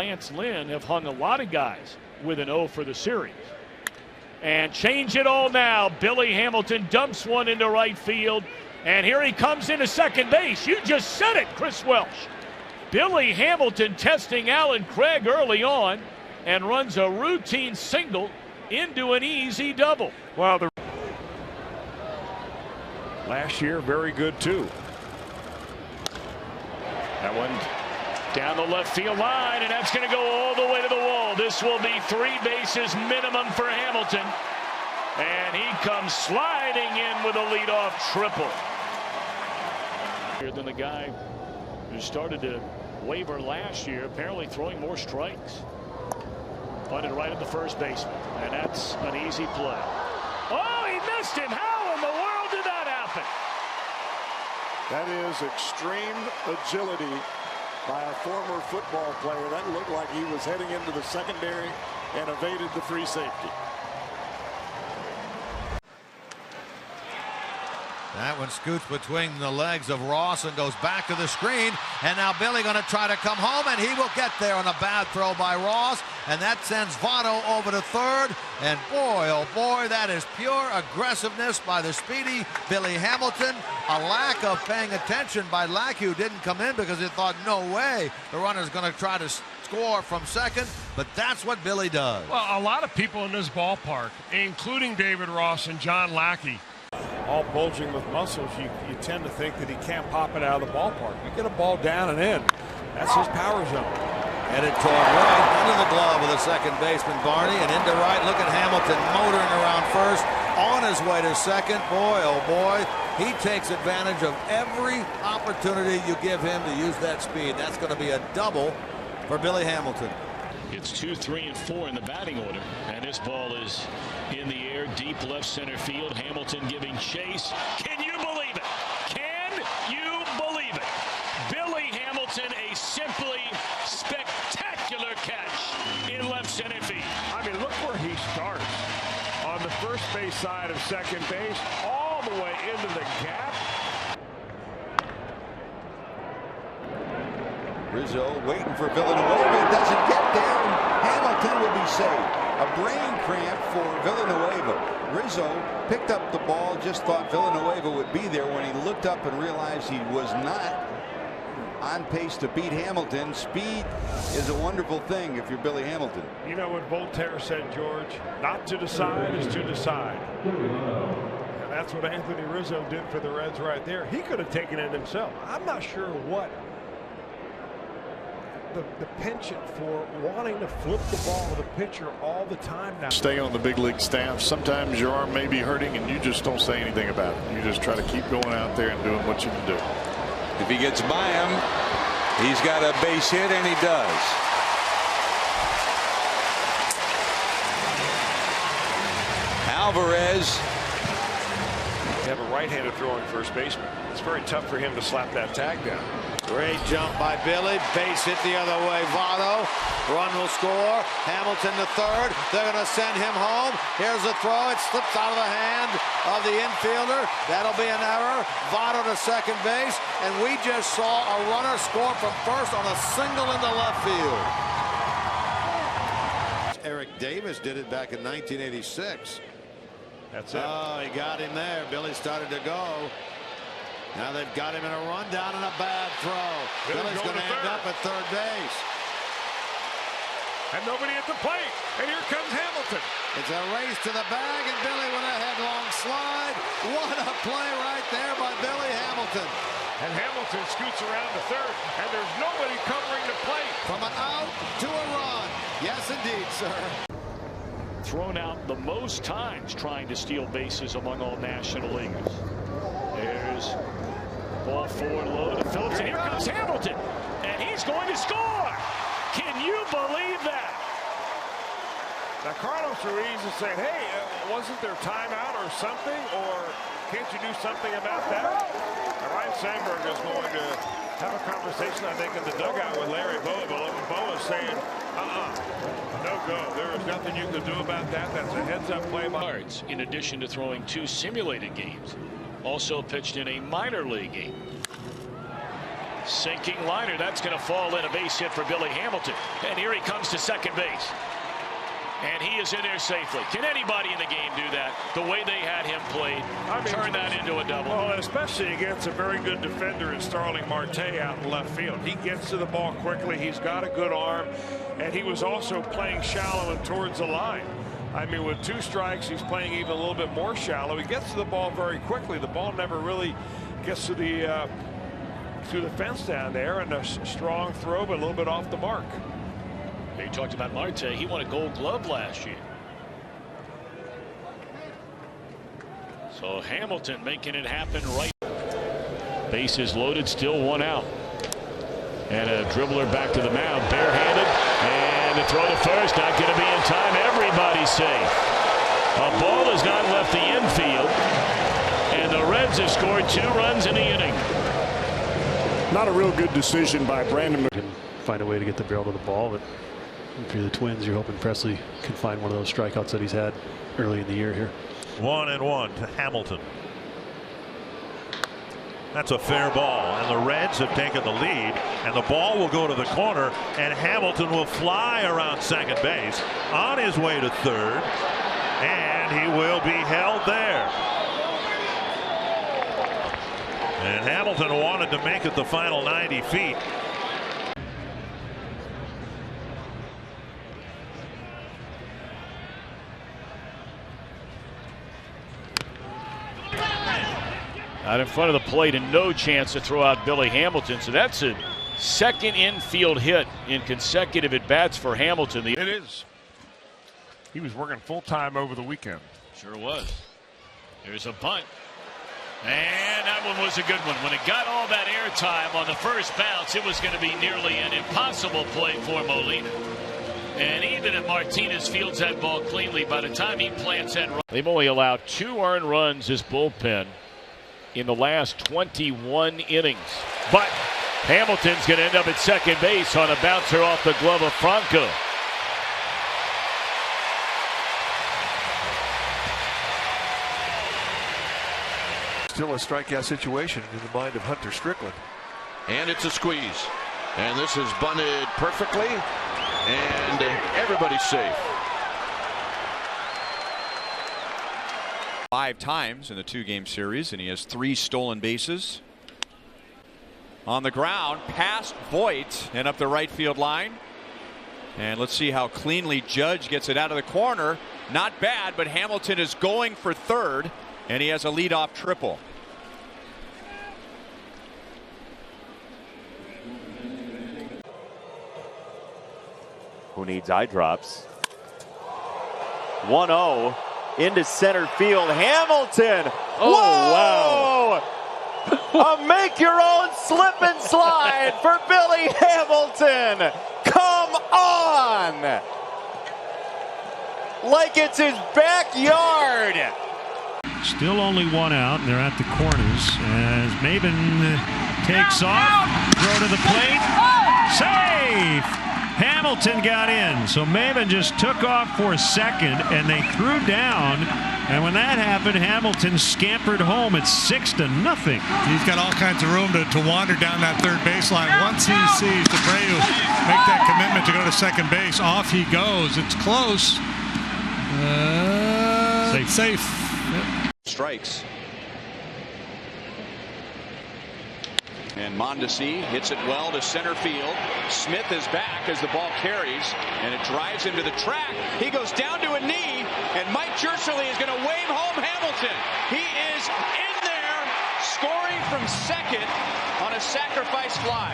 Lance Lynn have hung a lot of guys with an O for the series. And change it all now. Billy Hamilton dumps one into right field. And here he comes into second base. You just said it, Chris Welsh. Billy Hamilton testing Alan Craig early on and runs a routine single into an easy double. Well, last year, very good too. That one down the left field line, and that's going to go all the way to the wall. This will be 3 bases minimum for Hamilton. And he comes sliding in with a leadoff triple. Than the guy who started to waver last year, apparently throwing more strikes. Bunted right at the first baseman, and that's an easy play. Oh, he missed him. How in the world did that happen? That is extreme agility by a former football player. That looked like he was heading into the secondary and evaded the free safety. That one scoots between the legs of Ross and goes back to the screen. And now Billy going to try to come home, and he will get there on a bad throw by Ross. And that sends Votto over to third. And boy, oh boy, that is pure aggressiveness by the speedy Billy Hamilton. A lack of paying attention by Lackey, who didn't come in because he thought, no way, the runner's going to try to score from second. But that's what Billy does. Well, a lot of people in this ballpark, including David Ross and John Lackey, all bulging with muscles, you tend to think that he can't pop it out of the ballpark. You get a ball down and in. That's his power zone. Headed toward right, under the glove of the second baseman, Barney, and into right. Look at Hamilton motoring around first, on his way to second. Boy, oh boy, he takes advantage of every opportunity you give him to use that speed. That's going to be a double for Billy Hamilton. It's 2, 3, and 4 in the batting order, and this ball is in the air, deep left center field. Hamilton giving chase. Can you believe it? Can you believe it? Billy Hamilton, a simply spectacular catch in left center field. I mean, look where he starts. On the first base side of second base, all the way into the gap. Rizzo waiting for Villanueva. Doesn't get there. Hamilton will be saved. A brain cramp for Villanueva. Rizzo picked up the ball, just thought Villanueva would be there. When he looked up and realized he was not on pace to beat Hamilton. Speed is a wonderful thing if you're Billy Hamilton. You know what Voltaire said, George? Not to decide is to decide. And that's what Anthony Rizzo did for the Reds right there. He could have taken it himself. I'm not sure what the penchant for wanting to flip the ball to the pitcher all the time now. Stay on the big league staff. Sometimes your arm may be hurting and you just don't say anything about it. You just try to keep going out there and doing what you can do. If he gets by him, he's got a base hit, and he does. Alvarez. You have a right-handed throwing first baseman. It's very tough for him to slap that tag down. Great jump by Billy. Base hit the other way. Votto. Run will score. Hamilton to third. They're going to send him home. Here's a throw. It slips out of the hand of the infielder. That'll be an error. Votto to second base. And we just saw a runner score from first on a single into left field. Eric Davis did it back in 1986. That's it. Oh, he got him there. Billy started to go. Now they've got him in a rundown and a bad throw. Billy's going to end up at third base. And nobody at the plate. And here comes Hamilton. It's a race to the bag, and Billy with a headlong slide. What a play right there by Billy Hamilton. And Hamilton scoots around to third, and there's nobody covering the plate. From an out to a run. Yes, indeed, sir. Thrown out the most times trying to steal bases among all National Leaguers. There's ball forward low to Phillips, and here comes Hamilton, and he's going to score. Can you believe that? Now Carlos Ruiz is saying, hey, wasn't there timeout or something, or can't you do something about that? Now, Ryan Sandberg is going to have a conversation, I think, in the dugout with Larry Bowa. Bowa is saying, no go. There is nothing you can do about that. That's a heads-up play by Cards, in addition to throwing 2 simulated games, also pitched in a minor league game. Sinking liner. That's going to fall in. A base hit for Billy Hamilton. And here he comes to second base. And he is in there safely. Can anybody in the game do that? The way they had him played, turn that into a double. Well, especially against a very good defender in Starling Marte out in left field. He gets to the ball quickly. He's got a good arm. And he was also playing shallow and towards the line. I mean, with 2 strikes, he's playing even a little bit more shallow. He gets to the ball very quickly. The ball never really gets to the fence down there, and a strong throw, but a little bit off the mark. You talked about Marte. He won a Gold Glove last year. So Hamilton making it happen right. Bases loaded, still 1 out. And a dribbler back to the mound, barehanded, and the throw to first, not going to be in time. Everybody's safe. A ball has not left the infield, and the Reds have scored 2 runs in the inning. Not a real good decision by Brandon. Can find a way to get the barrel to the ball, but if you're the Twins, you're hoping Presley can find one of those strikeouts that he's had early in the year here. 1-1 to Hamilton. That's a fair ball, and the Reds have taken the lead, and the ball will go to the corner, and Hamilton will fly around second base on his way to third, and he will be held there. And Hamilton wanted to make it the final 90 feet. Out in front of the plate and no chance to throw out Billy Hamilton. So that's a second infield hit in consecutive at-bats for Hamilton. It is. He was working full-time over the weekend. Sure was. There's a bunt. And that one was a good one. When it got all that airtime on the first bounce, it was going to be nearly an impossible play for Molina. And even if Martinez fields that ball cleanly, by the time he plants that run. They've only allowed 2 earned runs as bullpen in the last 21 innings. But Hamilton's going to end up at second base on a bouncer off the glove of Franco. Still a strikeout situation in the mind of Hunter Strickland. And it's a squeeze. And this is bunted perfectly. And everybody's safe. 5 times in the 2-game series, and he has 3 stolen bases. On the ground, past Voit and up the right field line. And let's see how cleanly Judge gets it out of the corner. Not bad, but Hamilton is going for third, and he has a leadoff triple. Who needs eye drops? 1-0 into center field. Hamilton. Oh, wow. A make your own slip and slide for Billy Hamilton. Come on. Like it's his backyard. Still only 1 out, and they're at the corners as Maben takes off. Throw to the plate. Safe. Hamilton got in, so Maven just took off for second, and they threw down. And when that happened, Hamilton scampered home. It's 6-0. He's got all kinds of room to wander down that third baseline. Once he sees DeBreu make that commitment to go to second base, off he goes. It's close. Safe. Yep. Strikes. And Mondesi hits it well to center field. Smith is back as the ball carries, and it drives him to the track. He goes down to a knee, and Mike Jershely is going to wave home Hamilton. He is in there, scoring from second on a sacrifice fly.